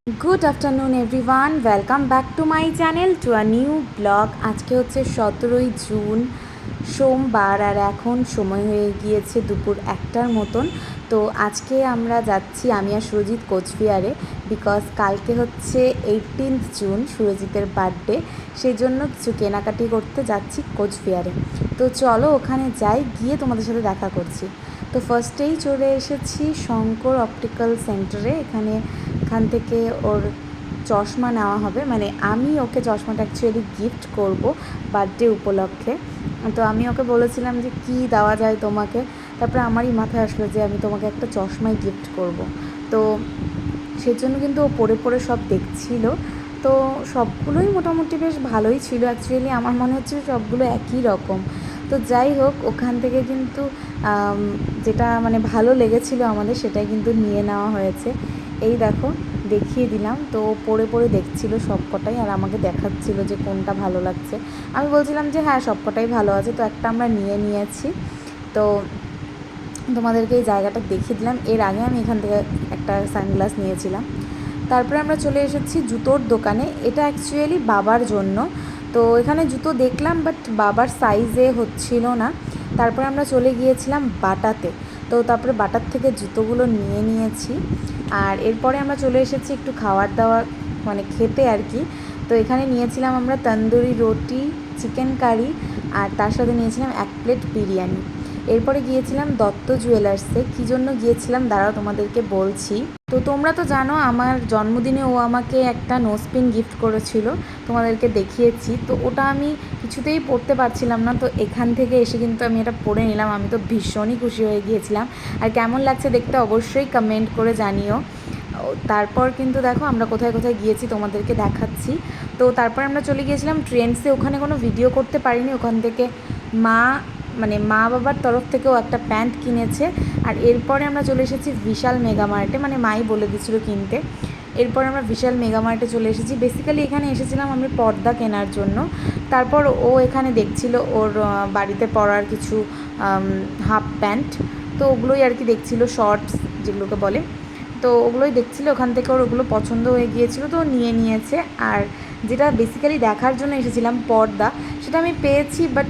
Good afternoon everyone, welcome back to my channel to a new blog. আজকে হচ্ছে 17ই June, সোমবার, আর এখন সময় হয়ে গিয়েছে দুপুর 1টার মতন। তো আজকে আমরা যাচ্ছি, আমি আর সুরজিৎ, কোচবিহারে। বিকজ কালকে হচ্ছে 18th জুন, সুরজিতের বার্থডে। সেই জন্য কিছু কেনাকাটি করতে যাচ্ছি কোচবিহারে। তো চলো ওখানে যাই, গিয়ে তোমাদের সাথে দেখা করছি। তো ফার্স্টেই চলে এসেছি শঙ্কর অপটিক্যাল সেন্টারে। এখান থেকে ওর চশমা নেওয়া হবে, মানে আমি ওকে চশমাটা অ্যাকচুয়ালি গিফট করব বার্থডে উপলক্ষে। তো আমি ওকে বলেছিলাম যে কি দেওয়া যায় তোমাকে। তারপরে আমারই মাথায় আসলো যে আমি তোমাকে একটা চশমাই গিফট করব। তো সেই জন্য কিন্তু ও পরে পরে সব দেখছিল। তো সবগুলোই মোটামুটি বেশ ভালোই ছিল। অ্যাকচুয়ালি আমার মনে হচ্ছে সবগুলো একই রকম। তো যাই হোক, ওখান থেকে কিন্তু যেটা মানে ভালো লেগেছিলো আমাদের, সেটাই কিন্তু নিয়ে নেওয়া হয়েছে। এই দেখো, দেখিয়ে দিলাম। তো পরে পরে দেখছিল সবকটাই, আর আমাকে দেখাচ্ছিল যে কোনটা ভালো লাগছে। আমি বলছিলাম যে হ্যাঁ, সবকটাই ভালো আছে। তো একটা আমরা নিয়েছি। তো তোমাদেরকে এই জায়গাটা দেখিয়ে দিলাম। এর আগে আমি এখান থেকে একটা সানগ্লাস নিয়েছিলাম। তারপরে আমরা চলে এসেছি জুতোর দোকানে। এটা অ্যাকচুয়ালি বাবার জন্য। তো এখানে জুতো দেখলাম, বাট বাবার সাইজে হচ্ছিল না। তারপরে আমরা চলে গিয়েছিলাম বাটাতে। তো তারপরে বাটার থেকে জুতোগুলো নিয়েছি। আর এরপরে আমরা চলে এসেছি একটু খাওয়ার দাওয়ার মানে খেতে আর কি। তো এখানে নিয়েছিলাম আমরা তন্দুরি রুটি, চিকেন কারি, আর তার সাথে নিয়েছিলাম 1 প্লেট বিরিয়ানি। এরপরে গিয়েছিলাম দত্ত জুয়েলার্সে। কী জন্য গিয়েছিলাম দাঁড়াও তোমাদেরকে বলছি। তো তোমরা তো জানো আমার জন্মদিনে ও আমাকে একটা নোজপিন গিফট করেছিল, তোমাদেরকে দেখিয়েছি। তো ওটা আমি কিছুতেই পরতে পারছিলাম না। তো এখান থেকে এসে কিন্তু আমি এটা পরে নিলাম। আমি তো ভীষণই খুশি হয়ে গিয়েছিলাম। আর কেমন লাগছে দেখতে অবশ্যই কমেন্ট করে জানিও। তারপর কিন্তু দেখো আমরা কোথায় কোথায় গিয়েছি তোমাদেরকে দেখাচ্ছি। তো তারপর আমরা চলে গিয়েছিলাম ট্রেন্ডসে। ওখানে কোনো ভিডিও করতে পারিনি। ওখান থেকে মা বাবার তরফ থেকেও একটা প্যান্ট কিনেছে। আর এরপরে আমরা চলে এসেছি বিশাল মেগা মার্টে, মানে মাই বলে দিয়েছিলো কিনতে। এরপর আমরা বিশাল মেগা মার্টে চলে এসেছি। বেসিক্যালি এখানে এসেছিলাম আমি পর্দা কেনার জন্য। তারপর ও এখানে দেখছিল ওর বাড়িতে পরার কিছু হাফ প্যান্ট। তো ওগুলোই আর কি দেখছিল, শর্টস যেগুলোকে বলে। তো ওগুলোই দেখছিল। ওখান থেকে ওর ওগুলো পছন্দ হয়ে গিয়েছিলো, তো নিয়েছে। আর যেটা বেসিক্যালি দেখার জন্য এসেছিলাম পর্দা, সেটা আমি পেয়েছি, বাট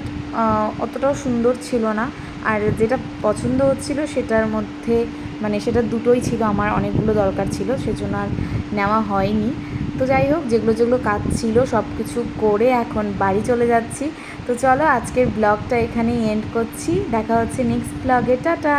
অতটাও সুন্দর ছিল না। আর যেটা পছন্দ হচ্ছিলো সেটার মধ্যে মানে সেটা দুটোই ছিল, আমার অনেকগুলো দরকার ছিল, সেজন্য আর নেওয়া হয়নি। তো যাই হোক, যেগুলো কাজ ছিল সব কিছু করে এখন বাড়ি চলে যাচ্ছি। তো চলো আজকের ব্লগটা এখানেই এন্ড করছি। দেখা হচ্ছে নেক্সট ব্লগে। টাটা।